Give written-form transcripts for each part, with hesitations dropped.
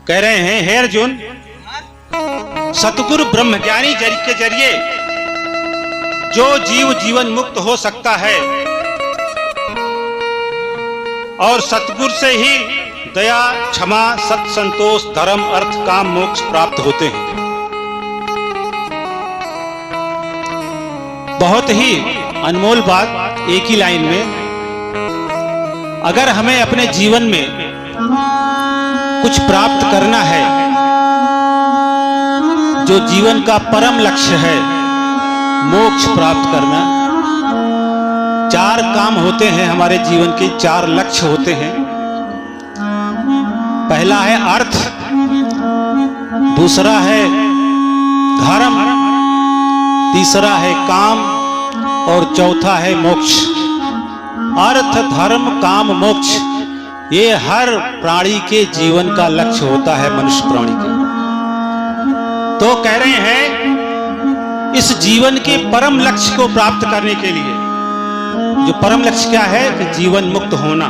कह रहे हैं, हे अर्जुन, सतगुरु ब्रह्मज्ञानी के जरिए जो जीव जीवन मुक्त हो सकता है और सतगुरु से ही दया, क्षमा, सत, संतोष, धर्म, अर्थ, काम, मोक्ष प्राप्त होते हैं। बहुत ही अनमोल बात एक ही लाइन में। अगर हमें अपने जीवन में कुछ प्राप्त करना है, जो जीवन का परम लक्ष्य है, मोक्ष प्राप्त करना, 4 काम होते हैं हमारे जीवन के, 4 लक्ष्य होते हैं। पहला है अर्थ, दूसरा है धर्म, तीसरा है काम और चौथा है मोक्ष। अर्थ, धर्म, काम, मोक्ष, ये हर प्राणी के जीवन का लक्ष्य होता है, मनुष्य प्राणी के। तो कह रहे हैं इस जीवन के परम लक्ष्य को प्राप्त करने के लिए, जो परम लक्ष्य क्या है कि जीवन मुक्त होना,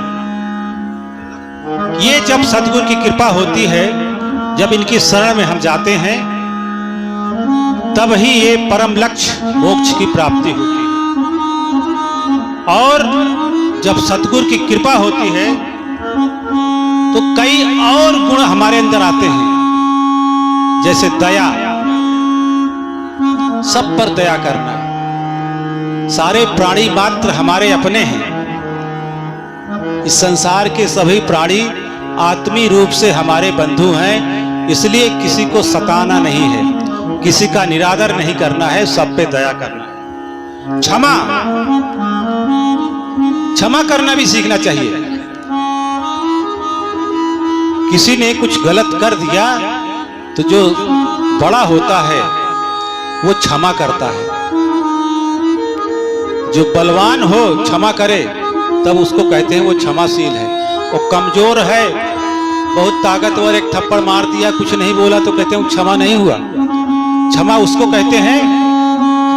ये जब सद्गुरु की कृपा होती है, जब इनकी शरण में हम जाते हैं, तब ही ये परम लक्ष्य मोक्ष की प्राप्ति होती है। और जब सतगुरु की कृपा होती है तो कई और गुण हमारे अंदर आते हैं, जैसे दया, सब पर दया करना। सारे प्राणी मात्र हमारे अपने हैं। इस संसार के सभी प्राणी आत्मी रूप से हमारे बंधु हैं, इसलिए किसी को सताना नहीं है, किसी का निरादर नहीं करना है, सब पे दया करना है। क्षमा करना भी सीखना चाहिए। किसी ने कुछ गलत कर दिया तो जो बड़ा होता है वो क्षमा करता है। जो बलवान हो क्षमा करे तब उसको कहते हैं वो क्षमाशील है। वो कमजोर है, बहुत ताकतवर, एक थप्पड़ मार दिया, कुछ नहीं बोला तो कहते हैं क्षमा नहीं हुआ। क्षमा उसको कहते हैं,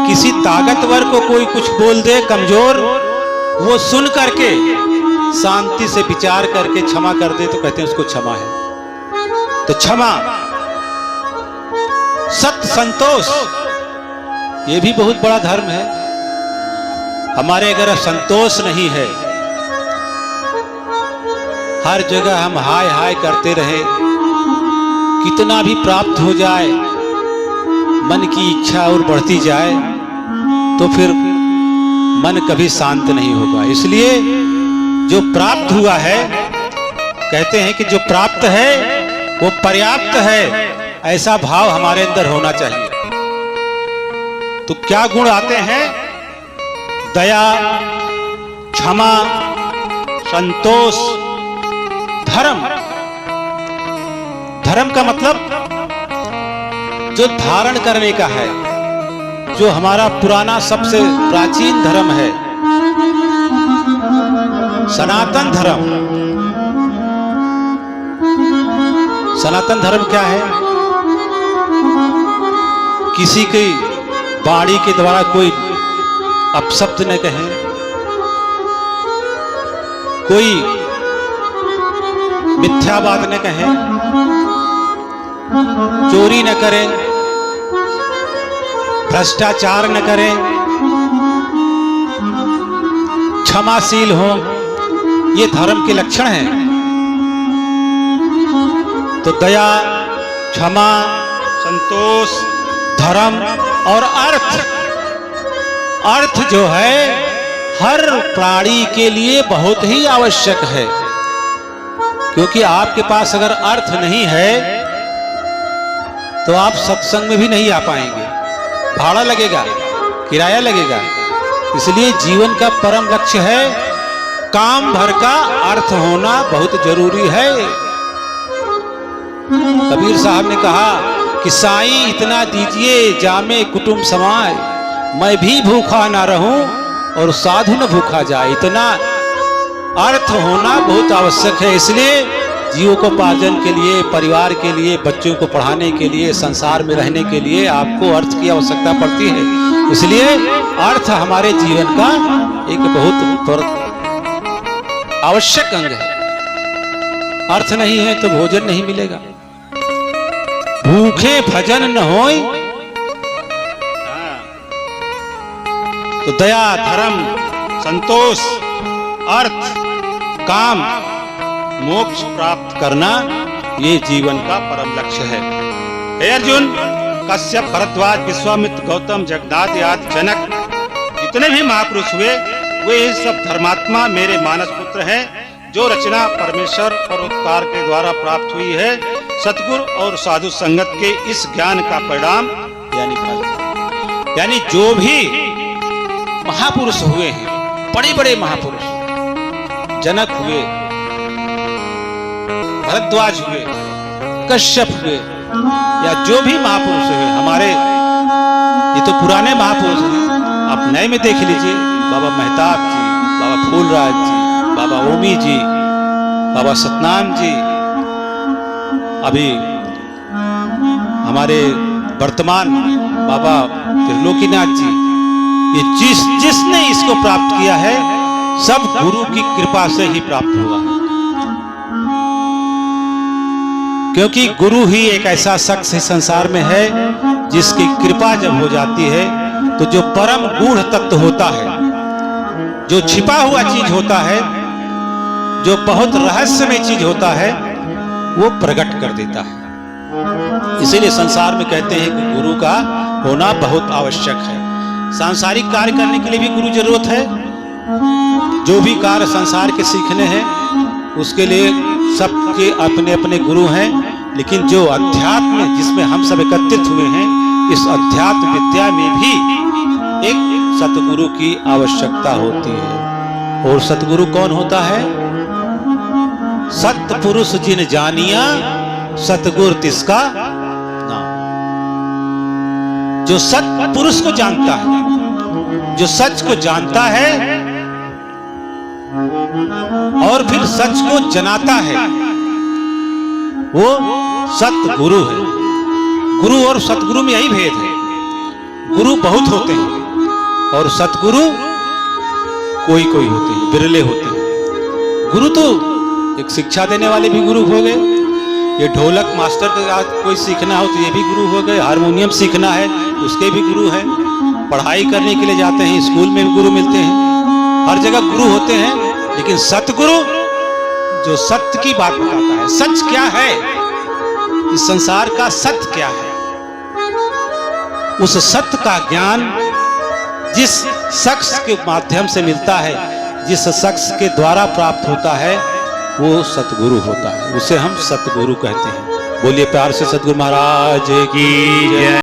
किसी ताकतवर को कोई कुछ बोल दे, कमजोर, वो सुन करके शांति से विचार करके क्षमा कर दे तो कहते हैं उसको क्षमा है। तो क्षमा, सत, संतोष, ये भी बहुत बड़ा धर्म है। हमारे अगर संतोष नहीं है, हर जगह हम हाय हाय करते रहे, कितना भी प्राप्त हो जाए, मन की इच्छा और बढ़ती जाए, तो फिर मन कभी शांत नहीं होगा। इसलिए जो प्राप्त हुआ है, कहते हैं कि जो प्राप्त है वो पर्याप्त है, ऐसा भाव हमारे अंदर होना चाहिए। तो क्या गुण आते हैं? दया, क्षमा, संतोष, धर्म। धर्म का मतलब जो धारण करने का है, जो हमारा पुराना सबसे प्राचीन धर्म है, सनातन धर्म। सनातन धर्म क्या है? किसी की वाणी के द्वारा कोई अपशब्द न कहें, कोई मिथ्या बात न कहें, चोरी न करें, भ्रष्टाचार न करें, क्षमाशील हो, ये धर्म के लक्षण हैं। तो दया, क्षमा, संतोष, धर्म और अर्थ। अर्थ जो है हर प्राणी के लिए बहुत ही आवश्यक है, क्योंकि आपके पास अगर अर्थ नहीं है तो आप सत्संग में भी नहीं आ पाएंगे, भाड़ा लगेगा, किराया लगेगा। इसलिए जीवन का परम लक्ष्य है, काम भर का अर्थ होना बहुत जरूरी है। कबीर साहब ने कहा कि साईं इतना दीजिए जामे कुटुंब समाए, मैं भी भूखा ना रहूं और साधु न भूखा जाए। इतना अर्थ होना बहुत आवश्यक है। इसलिए जीवोपार्जन के लिए, परिवार के लिए, बच्चों को पढ़ाने के लिए, संसार में रहने के लिए आपको अर्थ की आवश्यकता पड़ती है। इसलिए अर्थ हमारे जीवन का एक बहुत आवश्यक अंग है। अर्थ नहीं है तो भोजन नहीं मिलेगा, भूखे भजन न होय, तो दया, धर्म, संतोष, अर्थ, काम, मोक्ष प्राप्त करना ये जीवन का परम लक्ष्य है। हे अर्जुन, कश्यप, भरद्वाज, विश्वामित्र, गौतम, जगन्नाथ आदि जनक जितने भी महापुरुष हुए वे सब धर्मात्मा मेरे मानस पुत्र हैं। जो रचना परमेश्वर परोपकार के द्वारा प्राप्त हुई है, सतगुरु और साधु संगत के इस ज्ञान का परिणाम यानी फल। यानी जो भी महापुरुष हुए हैं, बड़े बड़े महापुरुष, जनक हुए, भरद्वाज हुए, कश्यप हुए, या जो भी महापुरुष हुए हमारे, ये तो पुराने महापुरुष हैं। आप नए में देख लीजिए, बाबा मेहताब जी, बाबा फूलराज जी, बाबा ओमी जी, बाबा सतनाम जी, अभी हमारे वर्तमान बाबा त्रिलोकीनाथ जी, ये जिसने इसको प्राप्त किया है सब गुरु की कृपा से ही प्राप्त हुआ है। क्योंकि गुरु ही एक ऐसा शख्स इस संसार में है जिसकी कृपा जब हो जाती है तो जो परम गूढ़ तत्व होता है, जो छिपा हुआ चीज होता है, जो बहुत रहस्यमय चीज होता है, वो प्रकट कर देता है। इसीलिए संसार में कहते हैं कि गुरु का होना बहुत आवश्यक है। सांसारिक कार्य करने के लिए भी गुरु जरूरत है। जो भी कार्य संसार के सीखने हैं उसके लिए सबके अपने अपने गुरु हैं, लेकिन जो अध्यात्म जिसमें हम सब एकत्रित हुए हैं, इस अध्यात्म विद्या में भी एक सतगुरु की आवश्यकता होती है। और सतगुरु कौन होता है? सतपुरुष जिन जानिया सतगुरु तिसका नाम। जो सतपुरुष को जानता है, जो सच को जानता है और फिर सच को जनाता है, वो सतगुरु है। गुरु और सतगुरु में यही भेद है। गुरु बहुत होते हैं और सतगुरु कोई कोई होते हैं, बिरले होते हैं। गुरु तो एक शिक्षा देने वाले भी गुरु हो गए। ये ढोलक मास्टर का कोई सीखना हो तो ये भी गुरु हो गए। हारमोनियम सीखना है उसके भी गुरु हैं। पढ़ाई करने के लिए जाते हैं, स्कूल में भी गुरु मिलते हैं। हर जगह गुरु होते हैं। लेकिन सतगुरु जो सत्य की बात बताता है, सच क्या है, इस संसार का सत्य क्या है, उस सत्य का ज्ञान जिस शख्स के माध्यम से मिलता है, जिस शख्स के द्वारा प्राप्त होता है, वो सतगुरु होता है। उसे हम सतगुरु कहते हैं। बोलिए प्यार से सतगुरु महाराज की जय।